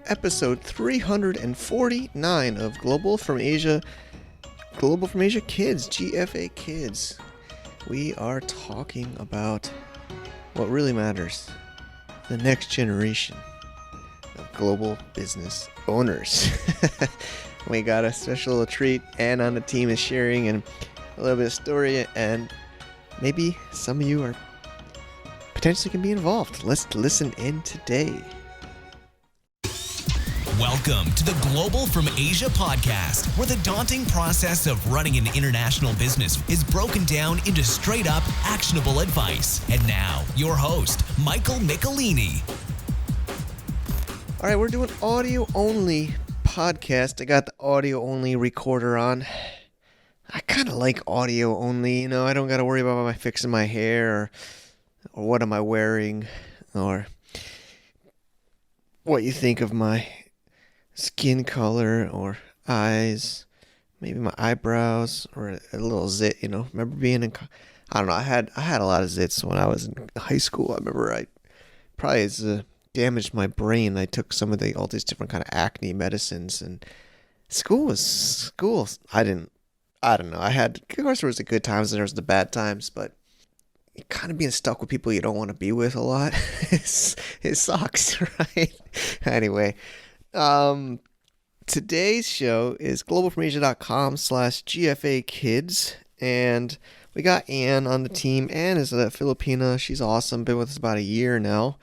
episode 349 of Global from Asia Kids, GFA Kids. We are talking about what really matters, the next generation of global business owners. We got a special treat. Ann on the team is sharing and a little bit of story, and maybe some of you are potentially can be involved. Let's listen in today. Welcome to the Global from Asia podcast, where the daunting process of running an international business is broken down into straight up actionable advice. And now, your host, Michael Michelini. All right, we're doing audio only podcast. I got the audio only recorder on. I kind of like audio only, I don't got to worry about fixing my hair or what am I wearing or what you think of my skin color or eyes, maybe my eyebrows or a little zit, remember being in, I don't know, I had a lot of zits when I was in high school. I remember I probably damaged my brain. I took some of all these different kind of acne medicines, and school. I don't know. Of course there was the good times and there was the bad times, but kind of being stuck with people you don't want to be with a lot, it sucks, right? Anyway, today's show is globalfromasia.com/GFA Kids, and we got Ann on the team. Ann is a Filipina. She's awesome. Been with us about a year now,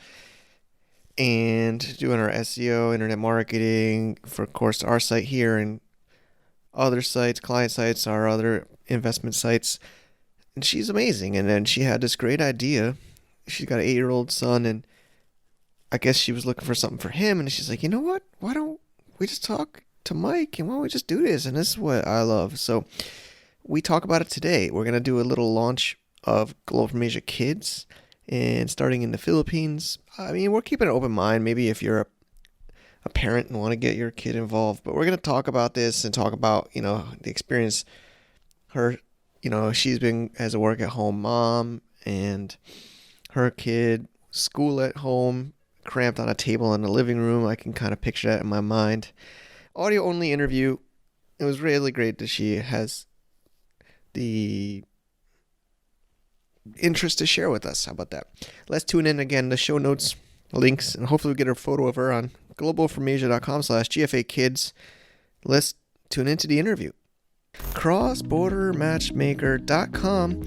and doing our SEO, internet marketing for, of course, our site here and other sites, client sites, our other investment sites. And she's amazing. And then she had this great idea. She's got an 8-year-old son, and I guess she was looking for something for him, and she's like, you know what? Why don't we just talk to Mike, and why don't we just do this? And this is what I love. So we talk about it today. We're going to do a little launch of Global from Asia Kids, and starting in the Philippines. I mean, we're keeping an open mind. Maybe if you're a parent and want to get your kid involved, but we're going to talk about this and talk about, the experience. Her, she's been as a work at home mom, and her kid, school at home, cramped on a table in the living room. I can kind of picture that in my mind. Audio only interview. It was really great that she has the interest to share with us. How about that? Let's tune in again. The show notes, links, and hopefully we get a photo of her on globalfromasia.com/GFA Kids. Let's tune into the interview. Crossbordermatchmaker.com.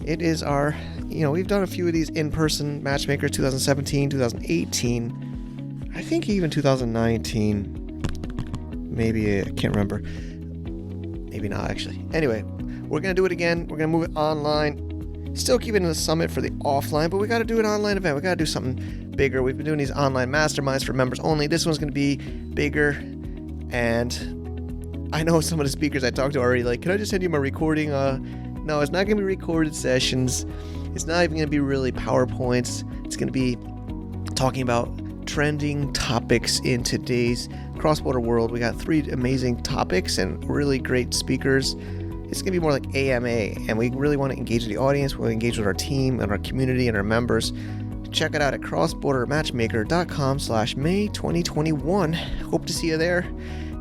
It is our, we've done a few of these in-person matchmakers, 2017, 2018, I think even 2019. Maybe, I can't remember. Maybe not, actually. Anyway, we're going to do it again. We're going to move it online. Still keeping the summit for the offline, but we got to do an online event. We got to do something bigger. We've been doing these online masterminds for members only. This one's going to be bigger, and I know some of the speakers I talked to are already like, can I just send you my recording? No, it's not going to be recorded sessions. It's not even going to be really PowerPoints. It's going to be talking about trending topics in today's cross-border world. We got 3 amazing topics and really great speakers. It's going to be more like AMA, and we really want to engage the audience. We want to engage with our team and our community and our members. Check it out at crossbordermatchmaker.com/May 2021. Hope to see you there.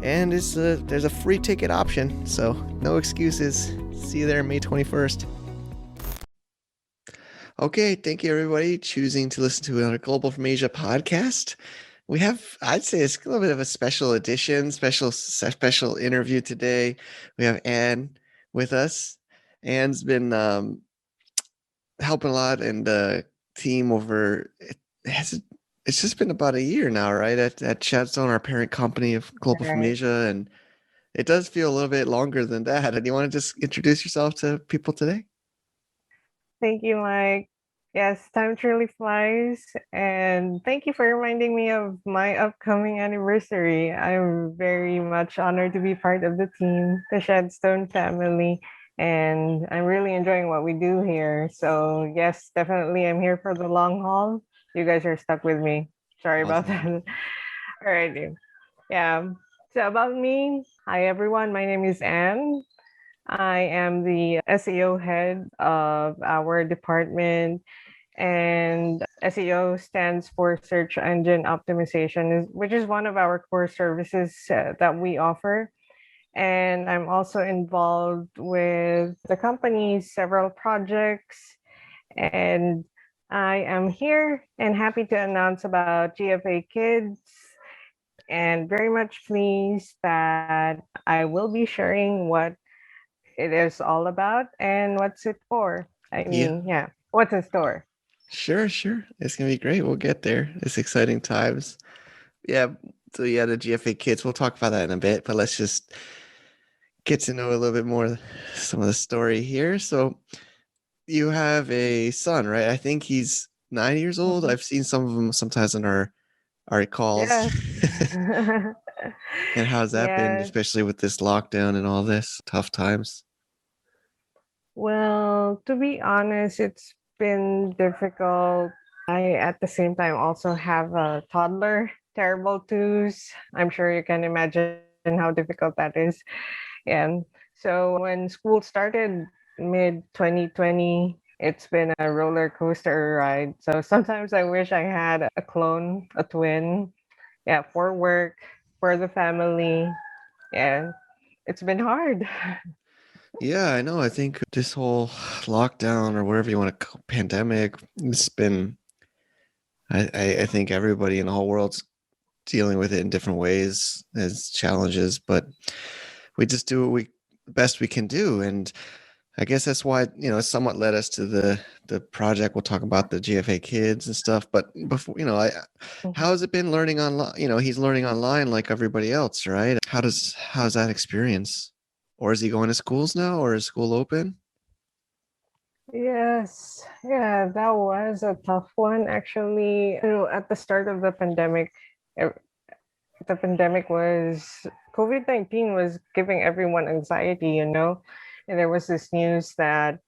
And there's a free ticket option, so no excuses. See you there May 21st. Okay, thank you everybody choosing to listen to another Global from Asia podcast. We have, I'd say it's a little bit of a special edition, special interview today. We have Ann with us. Ann's been helping a lot, and the team over it's just been about a year now, right? At Chatstone, our parent company of Global from Asia, and it does feel a little bit longer than that. And you want to just introduce yourself to people today? Thank you, Mike. Yes, time truly flies, and thank you for reminding me of my upcoming anniversary. I'm very much honored to be part of the team, the Shadstone family, and I'm really enjoying what we do here. So yes, definitely I'm here for the long haul. You guys are stuck with me. Sorry about that. Alrighty. Yeah. So about me, hi everyone. My name is Ann. I am the SEO head of our department, and SEO stands for search engine optimization, which is one of our core services that we offer. And I'm also involved with the company's several projects. And I am here and happy to announce about GFA Kids, and very much pleased that I will be sharing what it is all about and what's it for. I Yeah, mean, yeah, what's in store. sure, sure. It's gonna be great. We'll get there. It's exciting times. Yeah. So yeah, the GFA kids. We'll talk about that in a bit, but let's just get to know a little bit more some of the story here. So you have a son, right? I think he's 9 years old. Mhm. I've seen some of them sometimes on our calls. Yes. And how's that been, Yes. especially with this lockdown and all this tough times? Well, to be honest, it's been difficult. I, at the same time, also have a toddler, terrible twos. I'm sure you can imagine how difficult that is. And so when school started mid 2020, it's been a roller coaster ride. So sometimes I wish I had a clone, a twin, yeah, for work, for the family. And it's been hard. Yeah, I know. I think this whole lockdown or whatever you want to call pandemic, it's been I think everybody in the whole world's dealing with it in different ways as challenges, but we just do what we best we can do. And I guess that's why, it somewhat led us to the project. We'll talk about the GFA kids and stuff. But before, how has it been learning online? He's learning online like everybody else, right? How's that experience? Or is he going to schools now, or is school open? Yes, yeah, that was a tough one actually. At the start of eh, the pandemic was COVID-19 was giving everyone anxiety, And there was this news that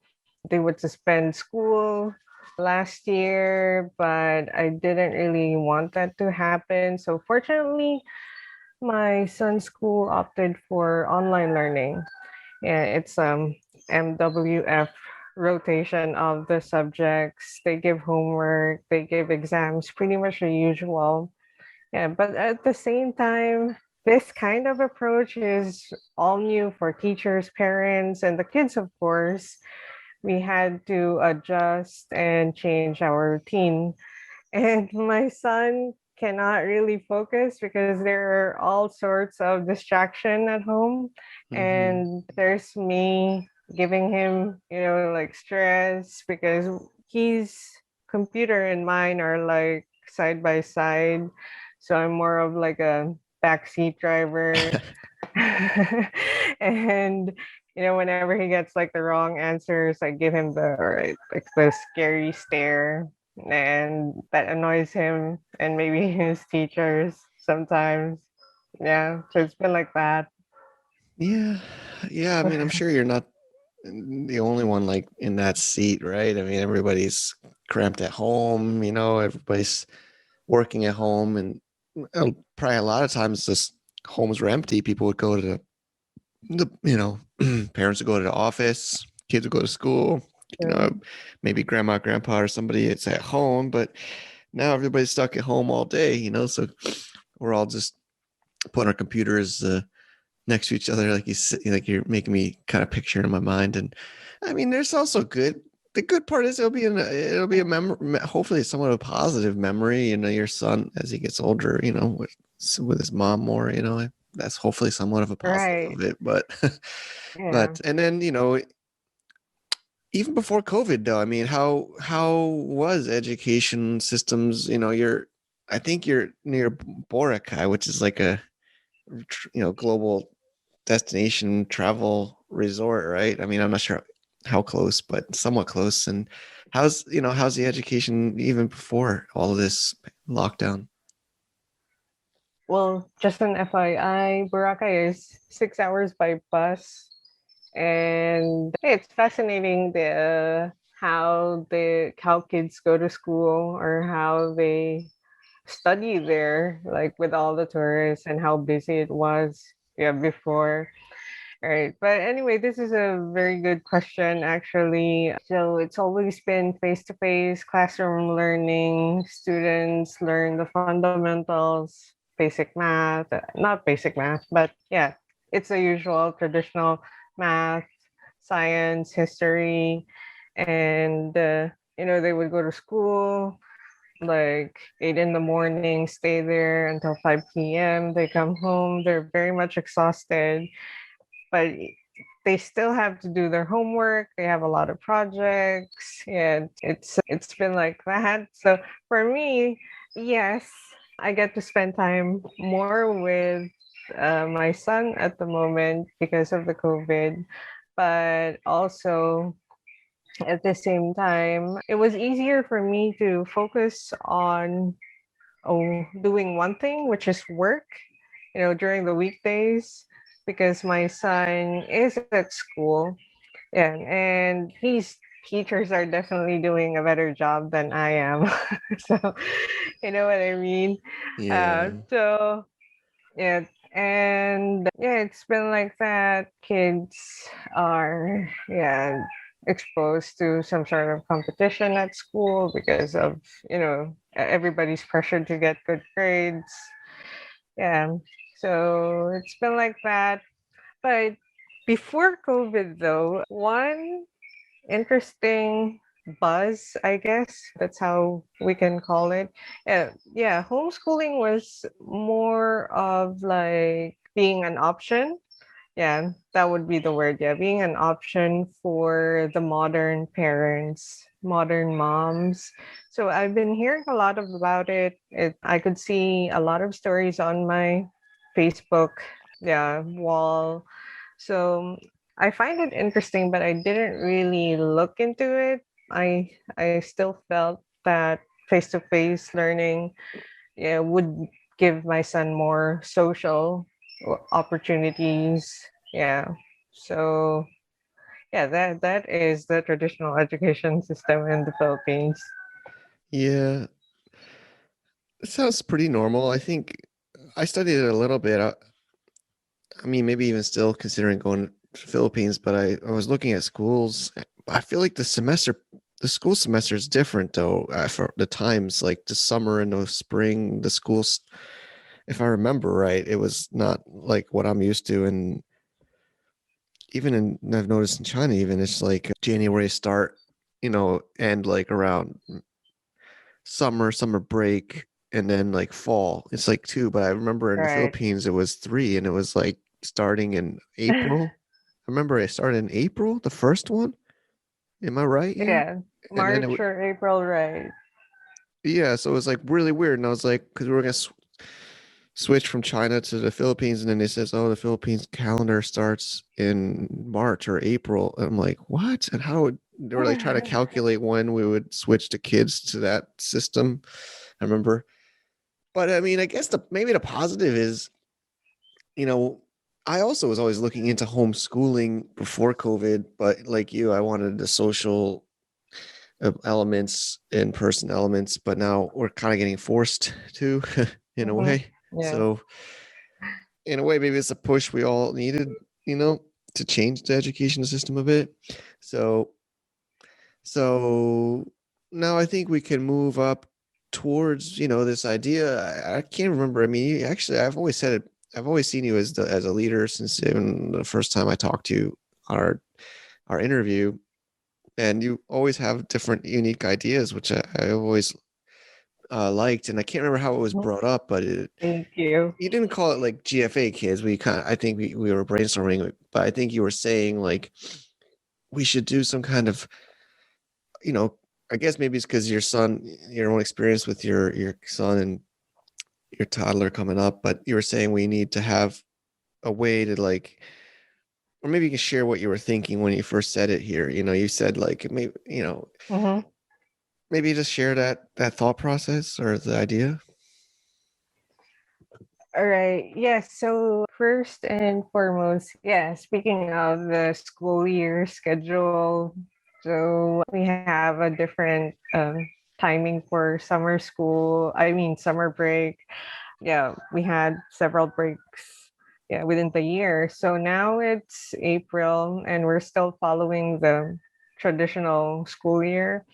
they would suspend school last year, but I didn't really want that to happen. So fortunately, my son's school opted for online learning. Yeah, it's MWF rotation of the subjects. They give homework, they give exams, pretty much the usual. Yeah, but at the same time, this kind of approach is all new for teachers, parents, and the kids, of course. We had to adjust and change our routine. And my son cannot really focus because there are all sorts of distraction at home. Hmm. And there's me giving him, like stress because his computer and mine are like side by side. So I'm more of like a backseat driver. And whenever he gets like the wrong answers, I give him the right, like the scary stare, and that annoys him and maybe his teachers sometimes. Yeah, so it's been like that. Yeah. Yeah, I mean, I'm sure you're not the only one like in that seat, right? I mean, everybody's cramped at home, everybody's working at home, and probably a lot of times just homes were empty. People would go to parents would go to the office, kids would go to school, you know, True. maybe grandma, grandpa, or somebody it's at home, but now everybody's stuck at home all day, so we're all just putting our computers next to each other, like like you're making me kind of picture it in my mind. And I mean, there's also good. The good part is it'll be a memory, hopefully somewhat of a positive memory. Your son as he gets older, with his mom more. That's hopefully somewhat of a positive Right. of it. But Yeah. and then even before COVID though, I mean, how was education systems? I think you're near Boracay, which is like a global destination travel resort, right? I mean, I'm not sure how close, but somewhat close. And how's the education even before all of this lockdown? Well, just an FYI, Boracay is 6 hours by bus, and it's fascinating the how kids go to school or how they study there, like with all the tourists and how busy it was, yeah, before. Right. But anyway, this is a very good question, actually. So it's always been face to face classroom learning. Students learn the fundamentals, basic math, not basic math, but yeah, it's the usual traditional math, science, history. And, they would go to school like 8 in the morning, stay there until 5 p.m. They come home, they're very much exhausted, but they still have to do their homework. They have a lot of projects, and it's been like that. So for me, yes, I get to spend time more with my son at the moment because of the COVID, but also at the same time, it was easier for me to focus on doing one thing, which is work, during the weekdays because my son is at school. Yeah, and teachers are definitely doing a better job than I am. So, you know what I mean? Yeah. So yeah, and yeah, it's been like that. Kids are, yeah, exposed to some sort of competition at school because of, everybody's pressured to get good grades. Yeah. So it's been like that. But before COVID, though, one interesting buzz, I guess that's how we can call it. Yeah, homeschooling was more of like being an option. Yeah, that would be the word. Yeah, being an option for the modern parents, modern moms. So I've been hearing a lot about it. I could see a lot of stories on my Facebook, yeah, wall. So I find it interesting, but I didn't really look into it. I still felt that face to face learning, yeah, would give my son more social opportunities. Yeah. So yeah, that is the traditional education system in the Philippines. Yeah. It sounds pretty normal. I think I studied it a little bit. I mean, maybe even still considering going to Philippines, but I was looking at schools. I feel like the school semester is different though. For the times, like the summer and the spring, the schools, if I remember right, it was not like what I'm used to. And I've noticed in China, even it's like January start, end like around summer break, and then like fall. It's like two, but I remember in the Right. Philippines it was three, and it was like starting in April. I remember I started in April, the first one. Am I right here? Yeah. And then March or April, right. yeah, so it was like really weird, and I was like, because we were gonna switch from China to the Philippines, and then they says, oh, the Philippines calendar starts in March or April. And I'm like, what? And how would they were like trying to calculate when we would switch the kids to that system. I remember. But I mean, I guess the positive is, you know, I also was always looking into homeschooling before COVID, but like you, I wanted the social elements, in person elements, but now we're kind of getting forced to in a Hmm. way. Yeah. So in a way, maybe it's a push we all needed, you know, to change the education system a bit. So so now I think we can move up towards, this idea. I can't remember. I mean, actually, I've always said it. I've always seen you as a leader since even the first time I talked to you on our interview, and you always have different unique ideas, which I always liked. And I can't remember how it was brought up, but Thank you. you didn't call it like GFA kids. I think we were brainstorming, but I think you were saying like we should do some kind of, you know, I guess maybe it's because your own experience with your son and your toddler coming up, but you were saying we need to have a way to like, or maybe you can share what you were thinking when you first said it here. You said like maybe, Hmm. maybe just share that thought process or the idea. All right. Yes. So first and foremost, yeah, speaking of the school year schedule, so we have a different timing for summer school. I mean, summer break. Yeah, we had several breaks within the year. So now it's April and we're still following the traditional school year.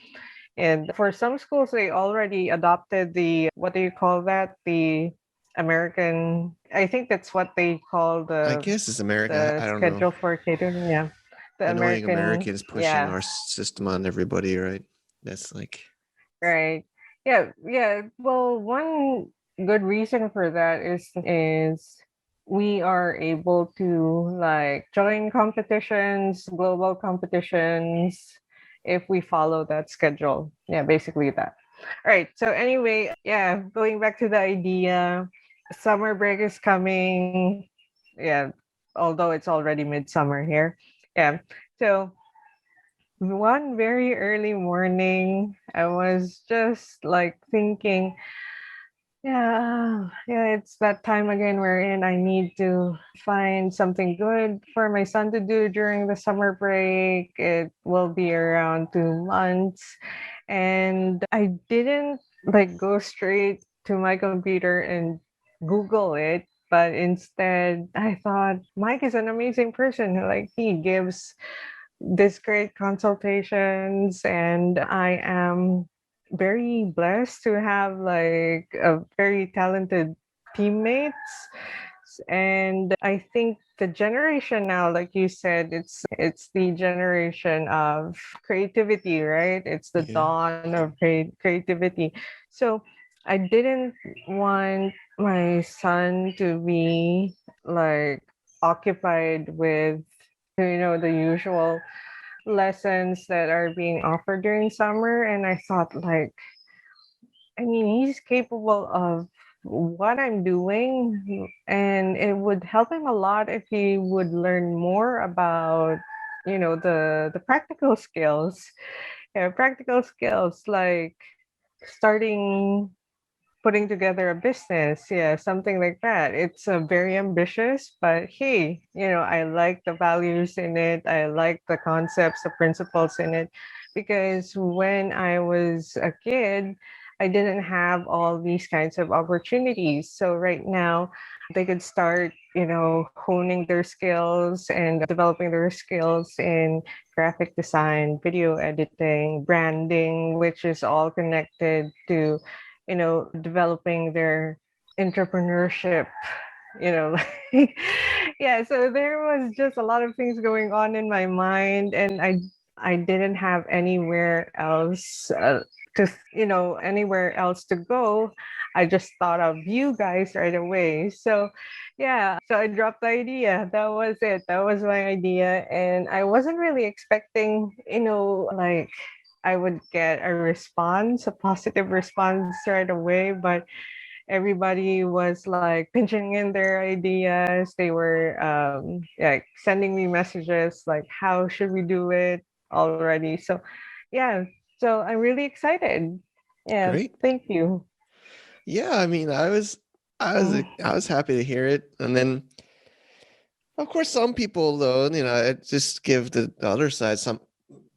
And for some schools, they already adopted the, what do you call that? The American, I think that's what they call I guess it's America. the I don't know. schedule for catering. Yeah. The Annoying American, Americans pushing yeah, our system on everybody, right? That's like, right. Yeah, yeah. Well, one good reason for that is we are able to like join competitions, global competitions if we follow that schedule. Yeah, basically that. All right. So anyway, yeah, going back to the idea, summer break is coming. Yeah, although it's already midsummer here. Yeah. So one very early morning, I was just like thinking, yeah, it's that time again wherein I need to find something good for my son to do during the summer break. It will be around 2 months. And I didn't like go straight to my computer and Google it. But instead, I thought Mike is an amazing person. Like he gives this great consultations, and I am very blessed to have like a very talented teammates. And I think the generation now, like you said, it's the generation of creativity, right? It's the yeah, dawn of creativity. So I didn't want my son to be like occupied with the usual lessons that are being offered during summer. And I thought, like, I mean, he's capable of what I'm doing, and it would help him a lot if he would learn more about, the practical skills. Yeah, practical skills like starting putting together a business, yeah, something like that. It's very ambitious, but hey, I like the values in it. I like the concepts, the principles in it, because when I was a kid, I didn't have all these kinds of opportunities. So right now, they could start, honing their skills and developing their skills in graphic design, video editing, branding, which is all connected to developing their entrepreneurship, like, yeah, so there was just a lot of things going on in my mind, and I didn't have anywhere else anywhere else to go. I just thought of you guys right away. So yeah, so I dropped the idea. That was it. That was my idea. And I wasn't really expecting, like I would get a response, a positive response right away, but everybody was like pinching in their ideas. They were like sending me messages like, how should we do it already? So yeah, so I'm really excited. Yeah, great. thank you. Yeah, I mean, Mm, I was happy to hear it, and then of course, some people though, just give the other side some.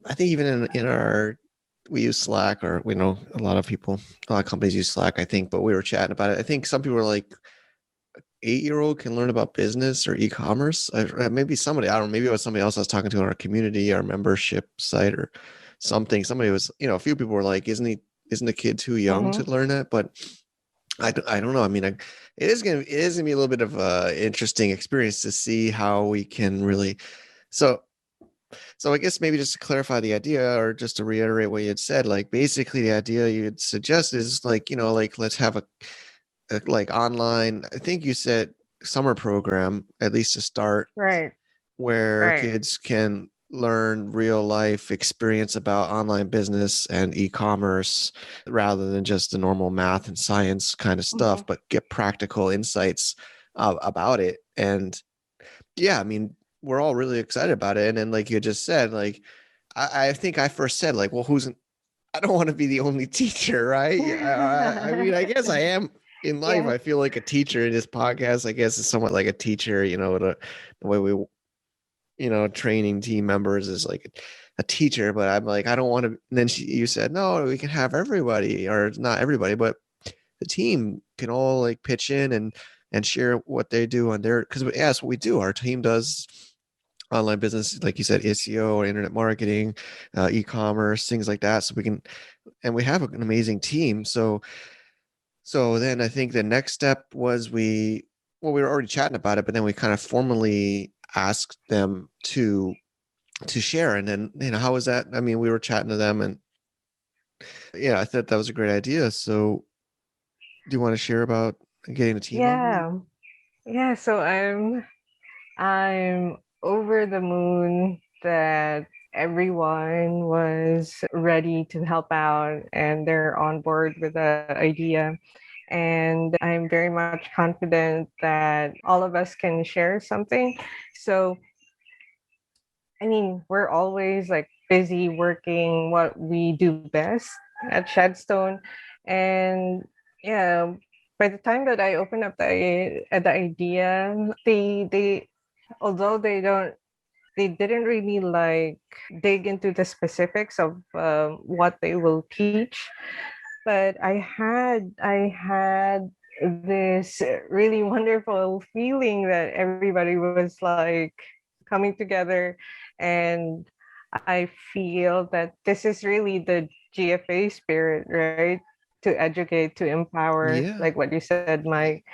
I think even in our we use Slack, or we know a lot of companies use Slack. I think, but we were chatting about it. I think some people are like 8-year-old can learn about business or e-commerce. Maybe somebody, I don't know, maybe it was somebody else I was talking to in our community, our membership site or something. Somebody was, a few people were like, isn't the kid too young to mhm. learn that? But I don't know. I mean, it is gonna be a little bit of a interesting experience to see how we can really. So I guess maybe just to clarify the idea, or just to reiterate what you had said, like basically the idea you'd suggest is like, like let's have a like online. I think you said summer program at least to start, Right, where right. kids can learn real life experience about online business and e-commerce rather than just the normal math and science kind of Mhm. stuff, but get practical insights about it. And yeah, I mean, we're all really excited about it. And then, like you just said, like I think I first said, like, well, I don't want to be the only teacher, right? I mean, I guess I am in life. Yeah. I feel like a teacher in this podcast. I guess is somewhat like a teacher, the way we training team members is like a teacher, but I'm like, I don't want to. And then you said, no, we can have everybody, or not everybody, but the team can all like pitch in and and share what they do on their, because yeah, that's what we do. Our team does online business, like you said, SEO or internet marketing, e-commerce, things like that. So we can, and we have an amazing team. So then I think the next step was well, we were already chatting about it, but then we kind of formally asked them to share. And then, how was that? I mean, we were chatting to them, and yeah, I thought that was a great idea. So do you want to share about getting a team on board? Yeah. Yeah, so I'm over the moon that everyone was ready to help out and they're on board with the idea. And I'm very much confident that all of us can share something. So, I mean, we're always like busy working what we do best at Shedstone. And yeah, by the time that I opened up the idea, they although they didn't really like dig into the specifics of what they will teach, but I had this really wonderful feeling that everybody was like coming together, and I feel that this is really the GFA spirit, right? To educate, to empower, Yeah. like what you said, Mike.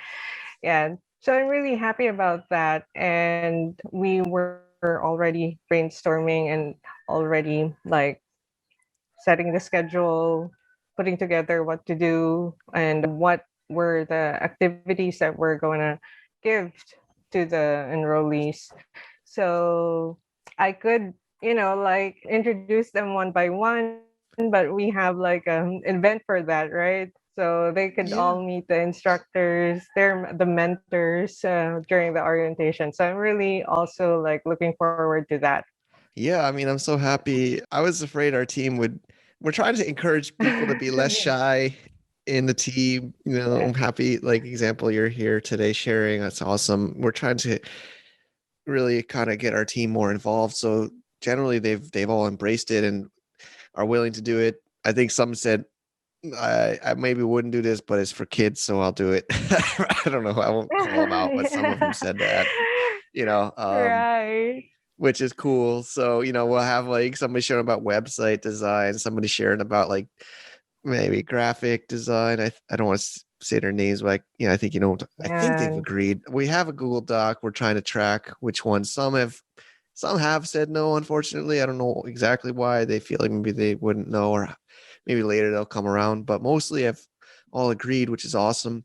Yeah. So I'm really happy about that. And we were already brainstorming and already like setting the schedule, putting together what to do, and what were the activities that we're going to give to the enrollees. So I could, like introduce them one by one, but we have like an event for that, right? So they could all Yeah. meet the instructors, the mentors during the orientation. So I'm really also like looking forward to that. Yeah, I mean, I'm so happy. I was afraid our team would. We're trying to encourage people to be less Yeah. shy in the team. I'm happy, like example, you're here today sharing. That's awesome. We're trying to really kind of get our team more involved. So generally, they've all embraced it and are willing to do it. I think some said I maybe wouldn't do this, but it's for kids, so I'll do it. I don't know. I won't call them out, but some of them said that. You know, um, Right. which is cool. So, we'll have like somebody sharing about website design, somebody sharing about like maybe graphic design. I don't want to say their names, but I think I think they've Yeah. agreed. We have a Google Doc. We're trying to track which ones. Some have said no, unfortunately. I don't know exactly why. They feel like maybe they wouldn't know, or maybe later they'll come around. But mostly have all agreed, which is awesome.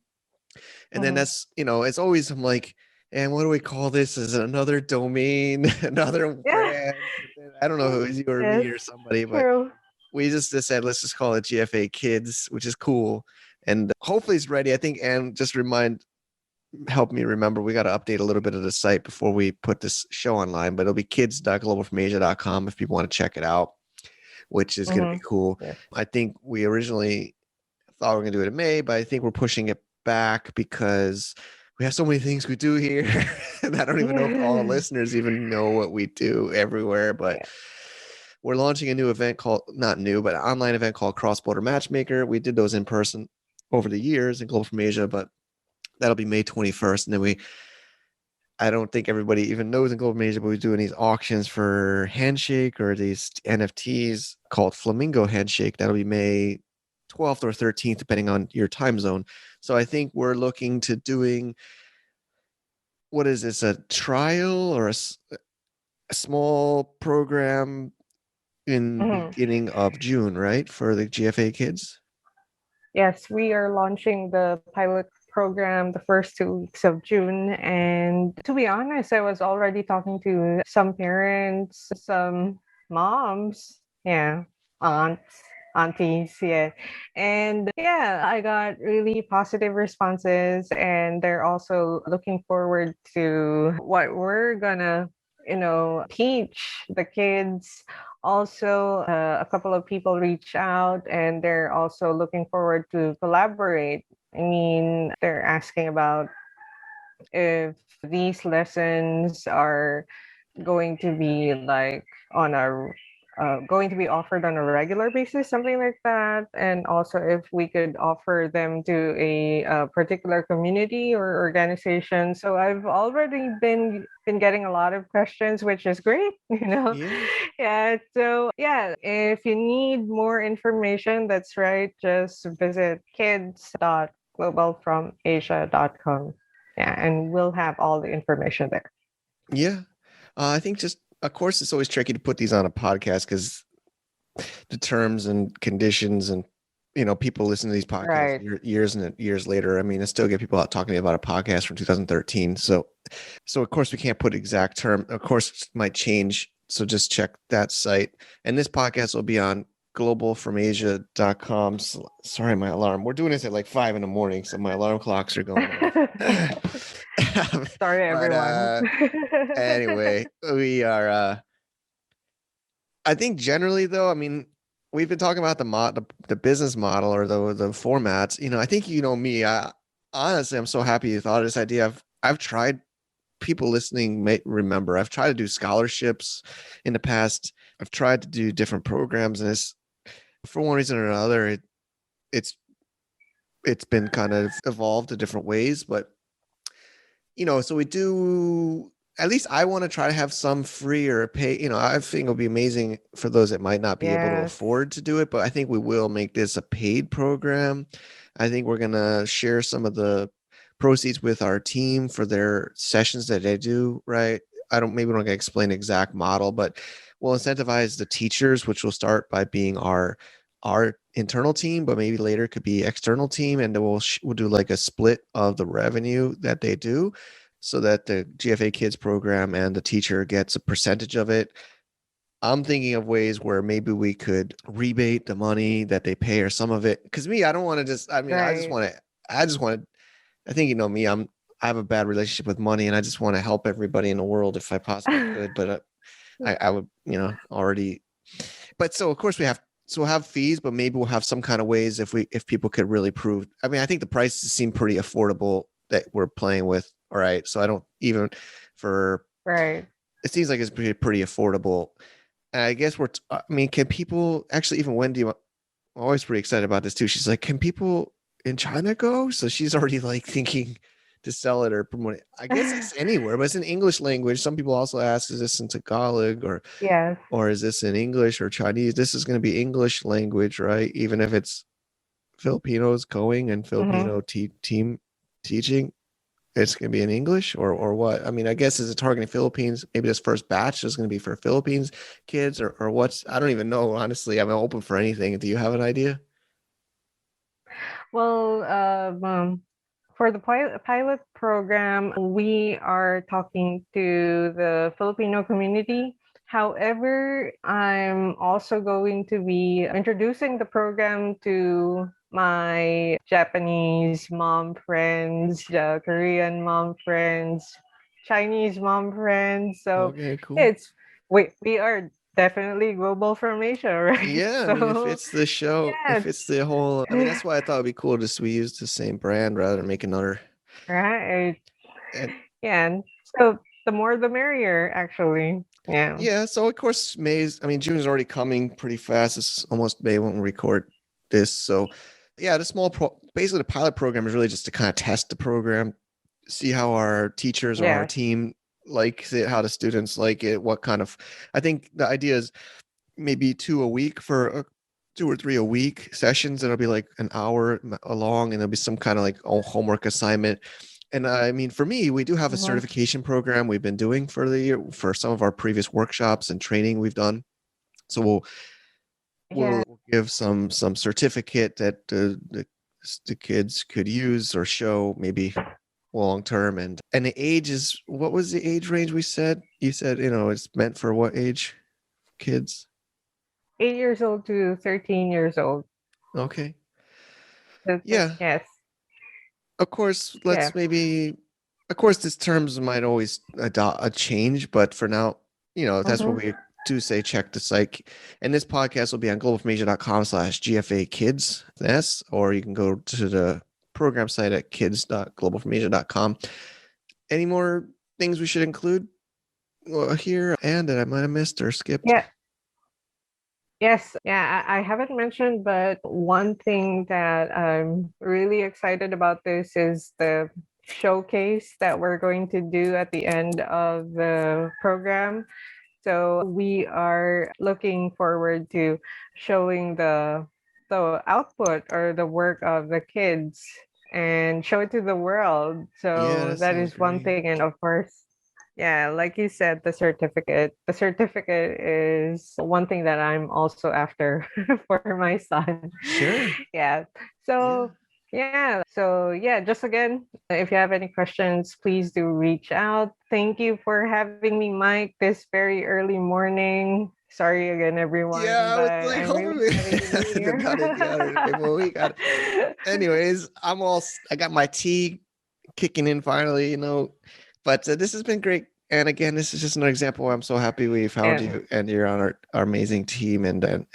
And then Mhm. it's always I'm like, and what do we call this? Is it another domain, another Yeah. brand? But then, I don't know who it was you or me Yes. or somebody, but True. we just said let's just call it GFA Kids, which is cool. And hopefully it's ready. I think, and just help me remember, we got to update a little bit of the site before we put this show online, but it'll be kids.globalfromasia.com if people want to check it out, which is going to be Mhm. cool. Yes. I think we originally thought we were going to do it in May, but I think we're pushing it back because we have so many things we do here. And I don't even know if all the listeners even know what we do everywhere, but Yeah. we're launching a new event called, not new, but an online event called Cross Border Matchmaker. We did those in person over the years in Global from Asia, but that'll be May 21st. And then I don't think everybody even knows in Global Asia, but we're doing these auctions for Handshake or these NFTs called Flamingo Handshake. That'll be May 12th or 13th, depending on your time zone. So I think we're looking to doing, what is this, a trial or a small program in the Mhm. beginning of June, right? For the GFA kids? Yes, we are launching the pilot program the first 2 weeks of June. And to be honest, I was already talking to some parents, some moms, yeah, aunts, aunties, yeah. And yeah, I got really positive responses, and they're also looking forward to what we're gonna, teach the kids. Also, a couple of people reach out and they're also looking forward to collaborate. I mean, they're asking about if these lessons are going to be like on going to be offered on a regular basis, something like that. And also, if we could offer them to a, particular community or organization. So I've already been getting a lot of questions, which is great. Yeah. Yeah. So yeah, if you need more information, that's right. Just visit kids.globalfromasia.com. Yeah, and we'll have all the information there. Yeah. I think just, of course, it's always tricky to put these on a podcast because the terms and conditions and people listen to these podcasts Right. years and years later. I mean, I still get people out talking to me about a podcast from 2013. So of course we can't put exact term. Of course, it might change. So just check that site. And this podcast will be on globalfromasia.com. So, sorry, my alarm. We're doing this at like 5 a.m, so my alarm clocks are going off. Sorry, But everyone. anyway, we are I think generally though, I mean, we've been talking about the business model or the formats. I think me. Honestly, I'm so happy you thought of this idea. I've tried. People listening may remember I've tried to do scholarships in the past. I've tried to do different programs, and it's for one reason or another, it's it's been kind of evolved to different ways. But so we do, at least I want to try to have some free or pay. I think it'll be amazing for those that might not be able to Yes. afford to do it, but I think we will make this a paid program. I think we're going to share some of the proceeds with our team for their sessions that they do, right? Maybe we're not going to explain the exact model, but we'll incentivize the teachers, which will start by being our internal team, but maybe later could be external team, and then we'll do like a split of the revenue that they do, so that the GFA Kids program and the teacher gets a percentage of it. I'm thinking of ways where maybe we could rebate the money that they pay or some of it. Because me, I don't want to just. I mean, I just Right. want to. I just want to. I think me. I have a bad relationship with money, and I just want to help everybody in the world if I possibly could. But I would, already. But so of course we'll have fees, but maybe we'll have some kind of ways if people could really prove. I mean, I think the prices seem pretty affordable that we're playing with. All right, so I don't even for Right. it seems like it's pretty affordable. And I guess I mean, can people actually, even Wendy, I'm always pretty excited about this too. She's like, can people in China go? So she's already like thinking to sell it or promote it. I guess it's anywhere, but it's in English language. Some people also ask, is this in Tagalog Yes. or is this in English or Chinese? This is going to be English language, right? Even if it's Filipinos going and Hmm. Filipino team teaching, it's going to be in English or what? I mean, I guess is it targeting Philippines? Maybe this first batch is going to be for Philippines kids or what's? I don't even know. Honestly, I'm open for anything. Do you have an idea? Well, for the pilot program, we are talking to the Filipino community. However, I'm also going to be introducing the program to my Japanese mom friends, Korean mom friends, Chinese mom friends. So Okay, cool. it's we are definitely global from Asia, right? Yeah, I mean, if So it's the show, if it's the whole, I mean, yeah. that's why I thought it'd be cool just we use the same brand rather than make another. Right. And Yeah. And so the more the merrier, actually. Yeah. yeah, so of course I mean, June is already coming pretty fast. It's almost May when we record this. So yeah, basically the pilot program is really just to kind of test the program, see how our teachers or our Yes. team likes it, how the students like it, what kind of. I think the idea is maybe two a week for 2 or 3 a week sessions. It'll be like an hour long, and there'll be some kind of like homework assignment. And I mean, for me, we do have a Hmm. certification program we've been doing for the year for some of our previous workshops and training we've done. So Yeah. we'll give some certificate that the kids could use or show maybe long term. And the age is, what was the age range we said? You said it's meant for what age kids? 8 years old to 13 years old. Okay. Yeah, Yes. of course, Yeah. of course, these terms might always change, but for now, that's what Hmm. we do say. Check the site. And this podcast will be on globalformedia.com/GFA kids, or you can go to the program site at kids.globalformedia.com. Any more things we should include here and that I might have missed or skipped? Yeah. Yes, yeah, I haven't mentioned, but one thing that I'm really excited about this is the showcase that we're going to do at the end of the program. So we are looking forward to showing the output or the work of the kids and show it to the world. Yeah, So that that sounds is one great. thing, and of course, yeah, like you said, the certificate. The certificate is one thing that I'm also after for my son. Sure. Yeah. Yeah. So yeah, just again, if you have any questions, please do reach out. Thank you for having me, Mike, this very early morning. Sorry again, everyone, Yeah, I was but like, I'm really hopefully happy to be the here. got it. You got it. Well, we got it. Anyways, I got my tea kicking in finally, but this has been great. And again, this is just another example why I'm so happy we found And you and you're on our amazing team and a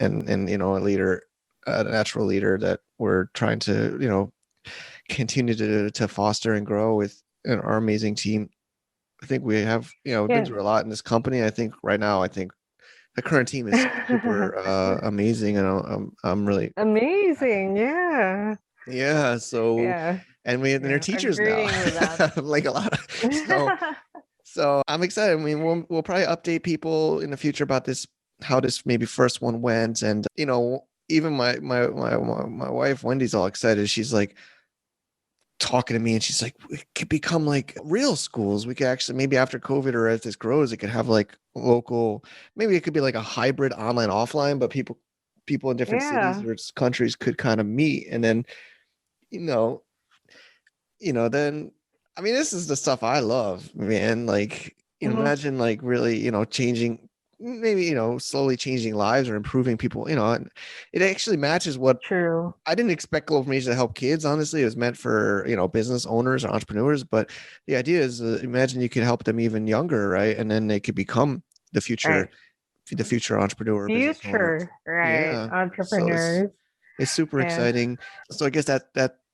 leader, a natural leader that we're trying to, continue to foster and grow with our amazing team. I think we have, we've been yeah. through a lot in this company. I think right now, I think the current team is super amazing, and I'm really Amazing. Yeah. yeah. So, Yeah. and they're Yeah. teachers now, Agreeing with that. like a lot of so I'm excited. I mean, we'll probably update people in the future about this, how this maybe first one went, and even my wife Wendy's all excited. She's like talking to me and she's like, it could become like real schools. We could actually, maybe after COVID or as this grows, it could have like local, maybe it could be like a hybrid online offline, but people in different cities Yeah. or countries could kind of meet. And then, you know, then I mean, this is the stuff I love, man. Like, Hmm. imagine like really, changing, maybe, slowly changing lives or improving people, and it actually matches what True. I didn't expect Global Formation to help kids. Honestly, it was meant for business owners or entrepreneurs. But the idea is, imagine you could help them even younger, right? And then they could become the future, Right. the future entrepreneur or business owner. Future. Right. Yeah. So Entrepreneurs. it's super Yeah. exciting. So I guess that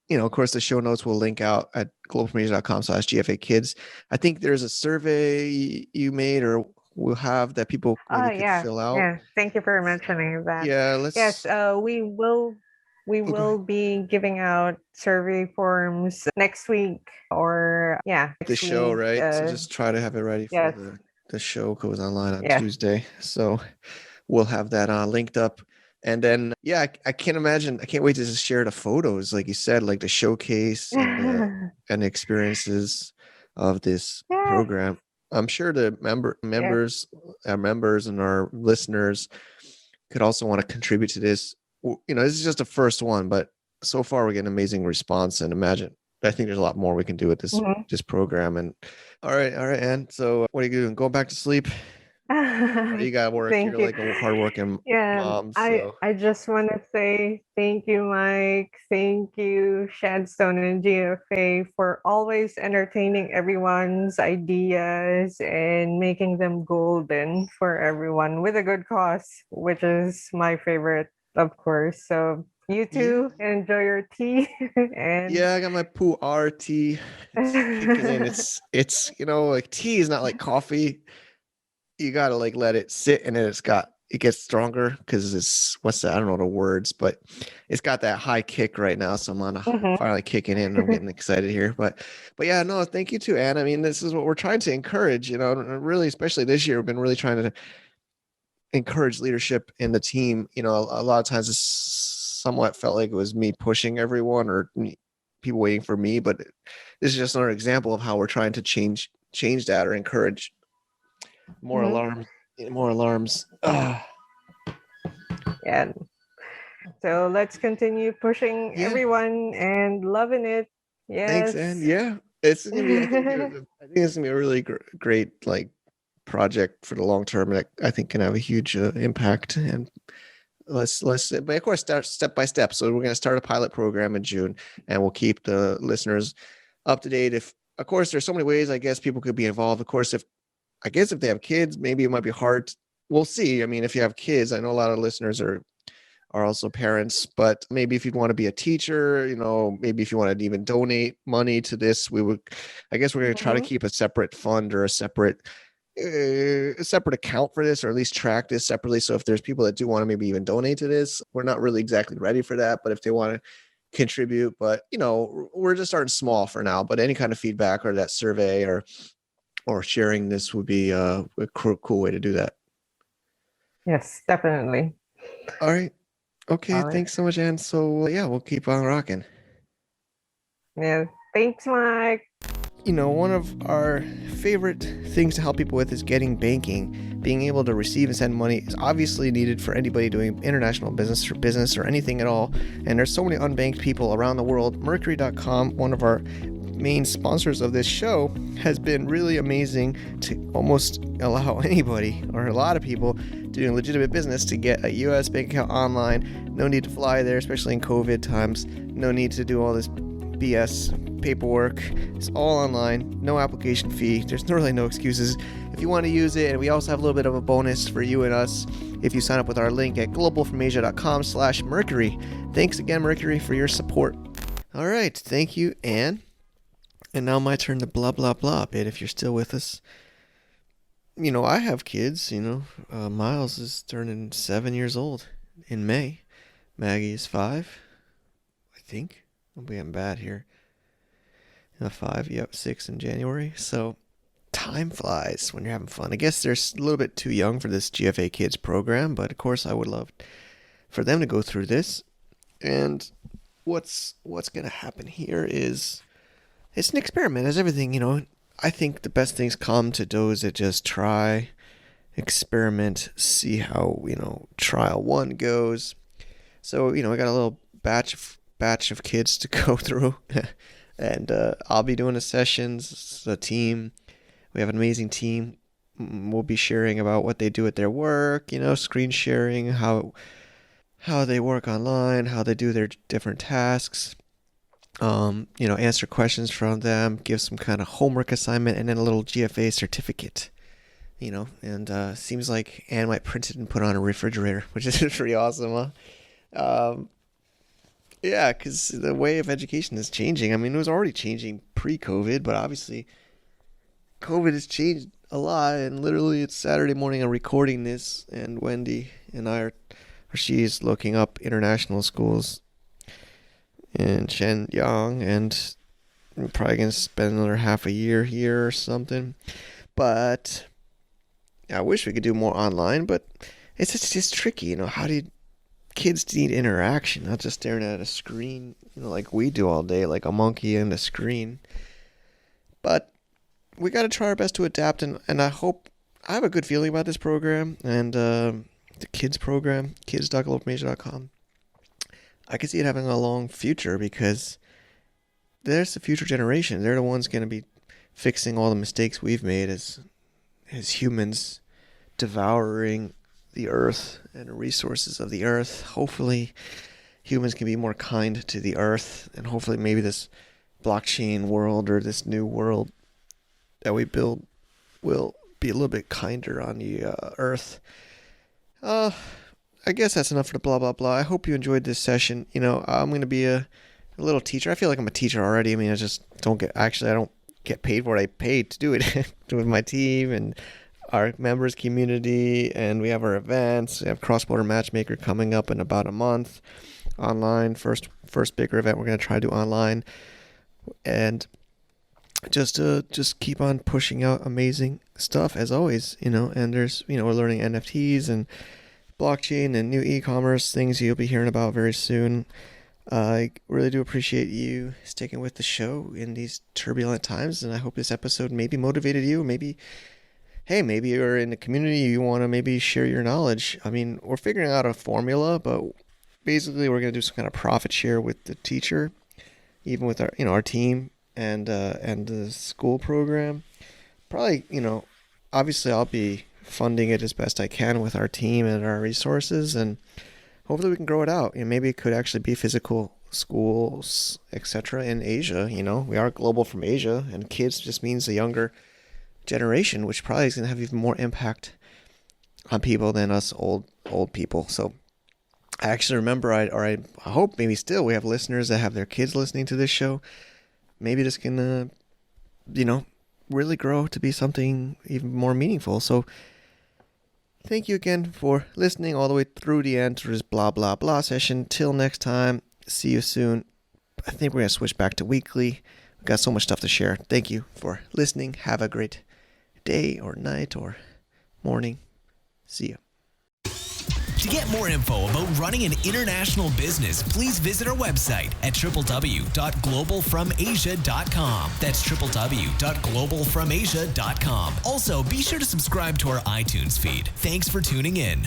of course, the show notes will link out at globalformation.com/GFA kids. I think there's a survey you made or we'll have that people Oh maybe could yeah. fill out. Yeah. Thank you for mentioning that. Yeah, Yes, let's. we Oh, go ahead. will be giving out survey forms next week or yeah, The next show, week. right? So just try to have it ready for Yes. the show goes online on Yes. Tuesday. So we'll have that linked up. And then yeah, I can't imagine. I can't wait to just share the photos, like you said, like the showcase and the experiences of this Yes. program. I'm sure the Yes. our members and our listeners could also want to contribute to this. This is just the first one, but so far we're getting amazing response. And imagine, I think there's a lot more we can do with this Mhm. this program. And all right, Ann. So what are you doing? Going back to sleep? Oh, you got work. Thank You're you. like a hardworking Yeah, mom. I So I just want to say thank you, Mike. Thank you, Shadstone and GFA, for always entertaining everyone's ideas and making them golden for everyone with a good cause, which is my favorite, of course. So you yeah, too, enjoy your tea and yeah. I got my Poo tea. It's kicking in. It's like tea is not like coffee. You gotta like let it sit and then it gets stronger because it's what's that? I don't know the words, but it's got that high kick right now. So I'm on Mhm. finally kicking in. I'm getting excited here. But yeah, no, thank you too, Anne. I mean, this is what we're trying to encourage, and really, especially this year, we've been really trying to encourage leadership in the team. A lot of times it's somewhat felt like it was me pushing everyone or people waiting for me, but this is just another example of how we're trying to change that or encourage more Mhm. alarms, more alarms. Yeah. So let's continue pushing Yeah, everyone and loving it. thanks, and Yes. yeah, it's gonna be. I think it's gonna be a really great like project for the long term, and I think can have a huge impact. And but of course, start step by step. So we're gonna start a pilot program in June, and we'll keep the listeners up to date. If of course, there's so many ways I guess people could be involved. Of course, if they have kids, maybe it might be hard. We'll see. I mean, if you have kids, I know a lot of listeners are also parents, but maybe if you'd want to be a teacher, maybe if you want to even donate money to this, I guess we're going to try to Mhm. keep a separate fund or a separate a separate account for this, or at least track this separately. So if there's people that do want to maybe even donate to this, we're not really exactly ready for that. But if they want to contribute, but we're just starting small for now. But any kind of feedback or that survey or sharing this would be a cool way to do that. Yes, definitely. All right. Okay. All right. Thanks so much, Ann. So yeah, we'll keep on rocking. Yeah. Thanks, Mike. One of our favorite things to help people with is getting banking. Being able to receive and send money is obviously needed for anybody doing international business or anything at all. And there's so many unbanked people around the world. Mercury.com, one of our main sponsors of this show, has been really amazing to almost allow anybody or a lot of people doing legitimate business to get a US bank account online. No need to fly there, especially in COVID times. No need to do all this BS paperwork. It's all online, no application fee. There's really no excuses if you want to use it. And we also have a little bit of a bonus for you and us if you sign up with our link at globalfromasia.com/Mercury. Thanks again, Mercury, for your support. All right, thank you, Anne. And now my turn to blah blah blah a bit if you're still with us. I have kids. Miles is turning 7 years old in May. Maggie is 5, I think. I'm being bad here. 5, yep, 6 in January. So time flies when you're having fun. I guess they're a little bit too young for this GFA Kids program, but of course I would love for them to go through this. And what's going to happen here is it's an experiment, as everything. I think the best things come to those that just try, experiment, see how trial one goes. So we got a little batch of kids to go through. And I'll be doing the sessions. The team, we have an amazing team. We'll be sharing about what they do at their work, screen sharing, how they work online, how they do their different tasks. Answer questions from them, give some kind of homework assignment, and then a little GFA certificate. And seems like Anne might print it and put it on a refrigerator, which is pretty awesome, huh? Yeah, because the way of education is changing. I mean, it was already changing pre-COVID, but obviously COVID has changed a lot. And literally, it's Saturday morning. I'm recording this, and Wendy and I she's looking up international schools in Shenyang, and I'm probably gonna spend another half a year here or something. But I wish we could do more online, but it's just tricky. How do you kids need interaction, not just staring at a screen, like we do all day, like a monkey and a screen. But we got to try our best to adapt, and I have a good feeling about this program and the kids program, kids.globalfromasia.com. I can see it having a long future because there's the future generation. They're the ones going to be fixing all the mistakes we've made as humans, devouring the earth and the resources of the earth. Hopefully humans can be more kind to the earth, and hopefully maybe this blockchain world or this new world that we build will be a little bit kinder on the earth. I guess that's enough for the blah blah blah. I hope you enjoyed this session. I'm going to be a little teacher. I feel like I'm a teacher already. I mean, I don't get paid for what I paid to do it with my team and our members community, and we have our events. We have cross-border matchmaker coming up in about a month online. First bigger event we're going to try to do online, and just keep on pushing out amazing stuff as always. And there's we're learning NFTs and blockchain and new e-commerce things you'll be hearing about very soon. I really do appreciate you sticking with the show in these turbulent times, and I hope this episode maybe motivated you. Maybe you're in the community, you want to maybe share your knowledge. I mean, we're figuring out a formula, but basically we're going to do some kind of profit share with the teacher, even with our team and the school program. Probably, obviously I'll be funding it as best I can with our team and our resources, and hopefully we can grow it out. Maybe it could actually be physical schools, etc. in Asia. We are global from Asia, and kids just means the younger generation, which probably is going to have even more impact on people than us old people. So I actually remember, I hope maybe still we have listeners that have their kids listening to this show. Maybe this can, really grow to be something even more meaningful. So thank you again for listening all the way through the end to this blah, blah, blah session. Till next time, see you soon. I think we're going to switch back to weekly. We've got so much stuff to share. Thank you for listening. Have a great day or night or morning. See you. To get more info about running an international business, please visit our website at www.globalfromasia.com. That's www.globalfromasia.com. Also, be sure to subscribe to our iTunes feed. Thanks for tuning in.